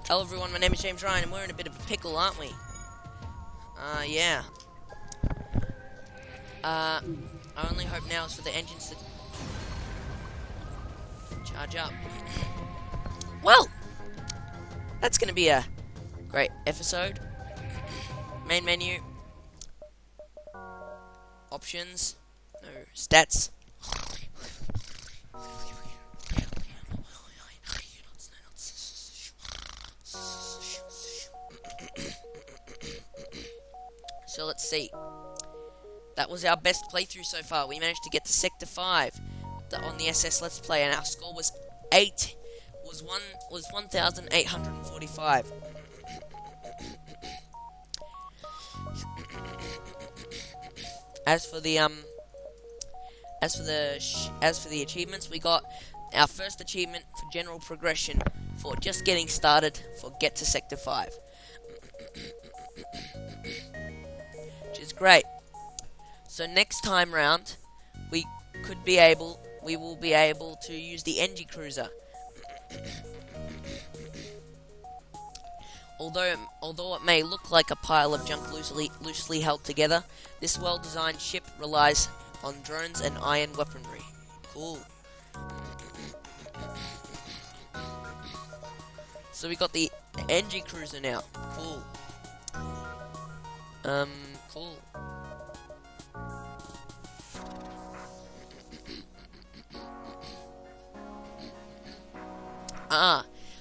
Hello everyone, my name is James Ryan and we're in a bit of a pickle, aren't we? Yeah. I only hope now is for the engines to charge up. Well, that's gonna be a great episode. Main menu. Options. No, stats. So let's see. That was our best playthrough so far. We managed to get to Sector 5 on the SS Let's Play, and our score was 1,845. As for the achievements, we got our first achievement for general progression for just getting started for get to Sector 5. Which is great. So next time round, we will be able to use the NG Cruiser. Although it may look like a pile of junk loosely held together, this well-designed ship relies on drones and iron weaponry. Cool. So we got the NG Cruiser now. Cool. Cool.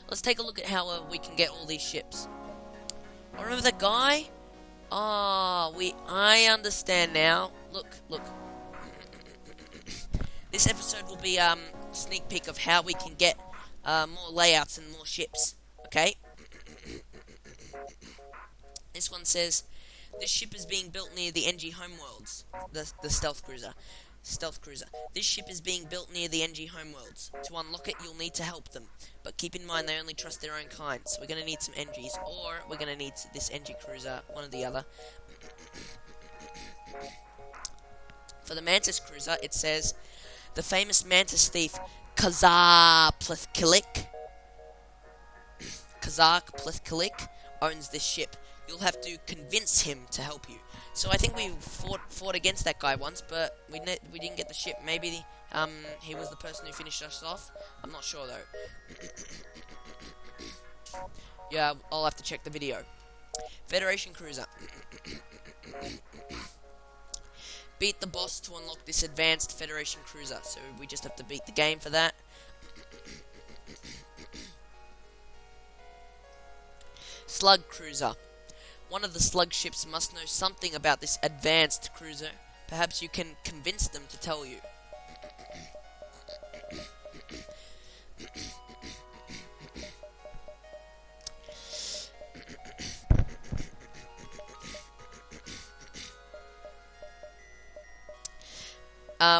Let's take a look at how we can get all these ships. Oh, remember that guy? I understand now. Look. This episode will be a sneak peek of how we can get more layouts and more ships. Okay? This one says, this ship is being built near the NG Homeworlds. The stealth cruiser. This ship is being built near the NG Homeworlds. To unlock it, you'll need to help them. But keep in mind they only trust their own kind. So we're going to need some NGs, or we're going to need this NG cruiser, one or the other. For the Mantis cruiser, it says, the famous Mantis thief, Kazar Plethkilik owns this ship. You'll have to convince him to help you. So I think we fought against that guy once, but we didn't get the ship. Maybe he was the person who finished us off. I'm not sure though. Yeah, I'll have to check the video. Federation cruiser. Beat the boss to unlock this advanced Federation cruiser. So we just have to beat the game for that. Slug cruiser. One of the slug ships must know something about this advanced cruiser. Perhaps you can convince them to tell you.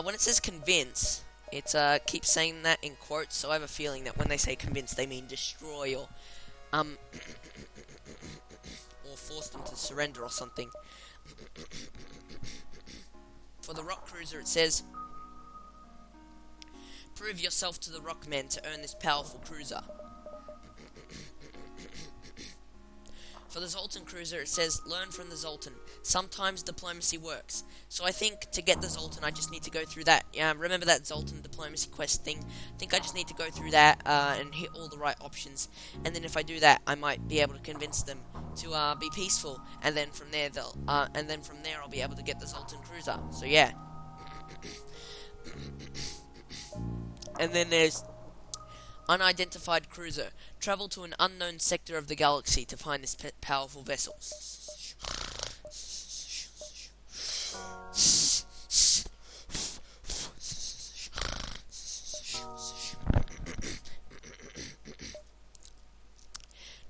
When it says convince, it keeps saying that in quotes, so I have a feeling that when they say convince, they mean destroy or force them to surrender or something. For the rock cruiser, it says, prove yourself to the rockmen to earn this powerful cruiser. For the Zoltan cruiser, it says, learn from the Zoltan. Sometimes diplomacy works. So I think to get the Zoltan, I just need to go through that. Remember that Zoltan diplomacy quest thing? I think I just need to go through that and hit all the right options. And then if I do that, I might be able to convince them to be peaceful. And then from there, I'll be able to get the Zoltan cruiser. So yeah. And then there's unidentified cruiser. Travel to an unknown sector of the galaxy to find this powerful vessel.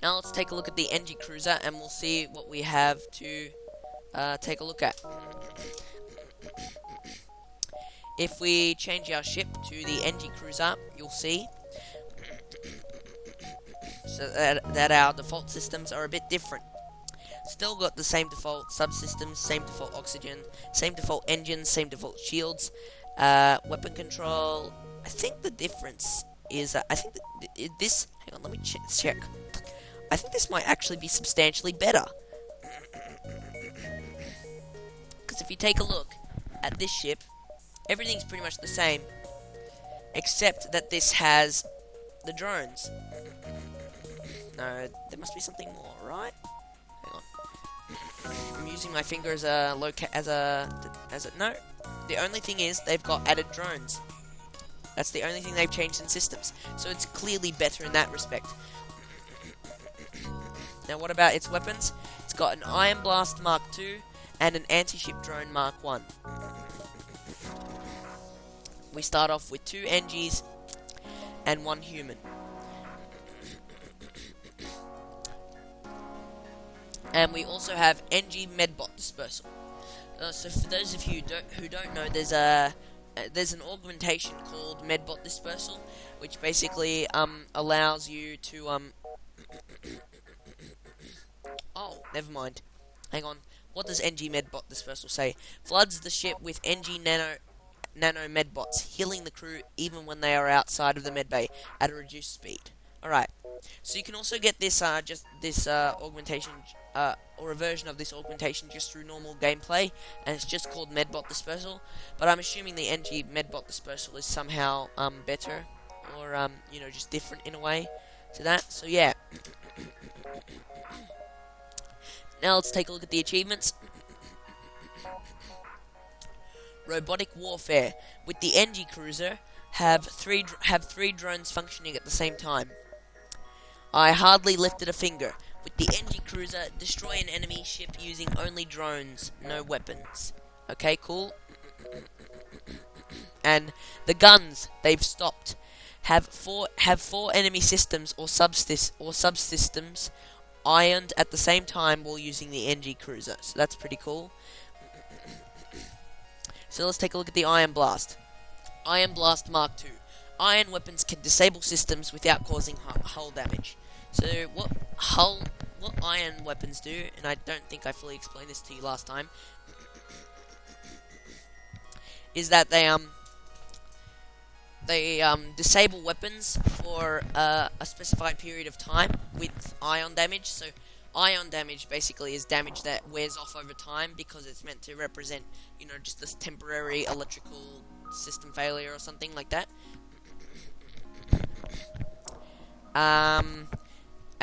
Now let's take a look at the NG cruiser and we'll see what we have to take a look at. If we change our ship to the NG cruiser, you'll see so that our default systems are a bit different. Still got the same default subsystems, same default oxygen, same default engines, same default shields, weapon control. I think the difference is, hang on, let me check. I think this might actually be substantially better. Because if you take a look at this ship, everything's pretty much the same, except that this has the drones. No, there must be something more, right? Hang on. I'm using my finger as a no. The only thing is they've got added drones. That's the only thing they've changed in systems. So it's clearly better in that respect. Now what about its weapons? It's got an Iron Blast Mark II and an anti-ship drone Mark I. We start off with 2 NGs and 1 human. And we also have NG Medbot Dispersal. So for those of you who don't know, there's an augmentation called Medbot Dispersal, which basically allows you to oh, never mind. Hang on. What does NG Medbot Dispersal say? Floods the ship with NG Nano Medbots, healing the crew even when they are outside of the medbay at a reduced speed. Alright. So you can also get this augmentation or a version of this augmentation just through normal gameplay, and it's just called Medbot Dispersal. But I'm assuming the NG Medbot Dispersal is somehow better, or just different in a way to that. So yeah. Now let's take a look at the achievements. Robotic Warfare. With the NG Cruiser, have three drones functioning at the same time. I hardly lifted a finger. With the NG Cruiser, destroy an enemy ship using only drones, no weapons. Okay, cool. And the guns, they've stopped. Have four enemy systems or subsystems ironed at the same time while using the NG Cruiser. So that's pretty cool. So let's take a look at the Iron Blast. Iron Blast Mark II. Iron weapons can disable systems without causing hull damage. So what iron weapons do, and I don't think I fully explained this to you last time, is that they disable weapons for a specified period of time with ion damage. So ion damage basically is damage that wears off over time because it's meant to represent, just this temporary electrical system failure or something like that.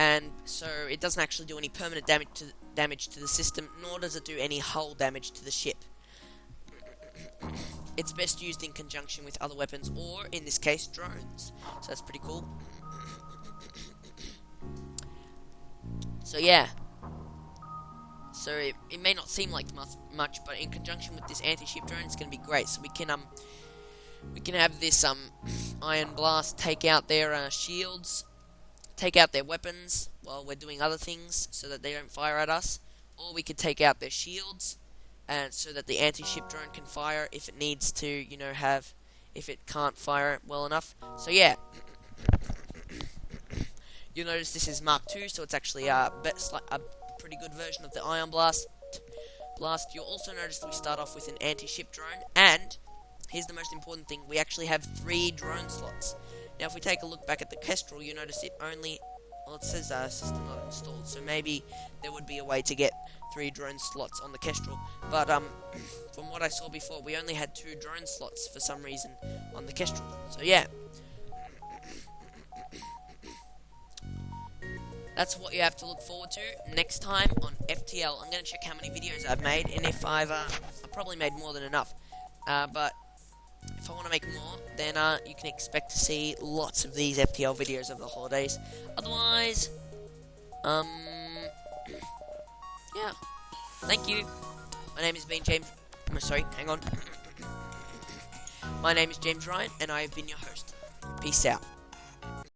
And so it doesn't actually do any permanent damage to the system, nor does it do any hull damage to the ship. It's best used in conjunction with other weapons, or in this case, drones. So that's pretty cool. So yeah. So it may not seem like much, but in conjunction with this anti-ship drone, it's going to be great. So we can have this Iron Blast take out their shields, take out their weapons while we're doing other things, so that they don't fire at us. Or we could take out their shields, and so that the anti-ship drone can fire if it needs to, if it can't fire it well enough. So yeah. You'll notice this is Mark II, so it's actually a pretty good version of the Iron Blast. You'll also notice that we start off with an anti-ship drone, and here's the most important thing: we actually have 3 drone slots. Now, if we take a look back at the Kestrel, you notice it says system not installed, so maybe there would be a way to get 3 drone slots on the Kestrel. But from what I saw before, we only had 2 drone slots for some reason on the Kestrel. So yeah. That's what you have to look forward to next time on FTL. I'm going to check how many videos I've made, and if I've probably made more than enough. But if I want to make more, then you can expect to see lots of these FTL videos over the holidays. Otherwise, yeah. Thank you. My name is James. My name is James Ryan, and I have been your host. Peace out.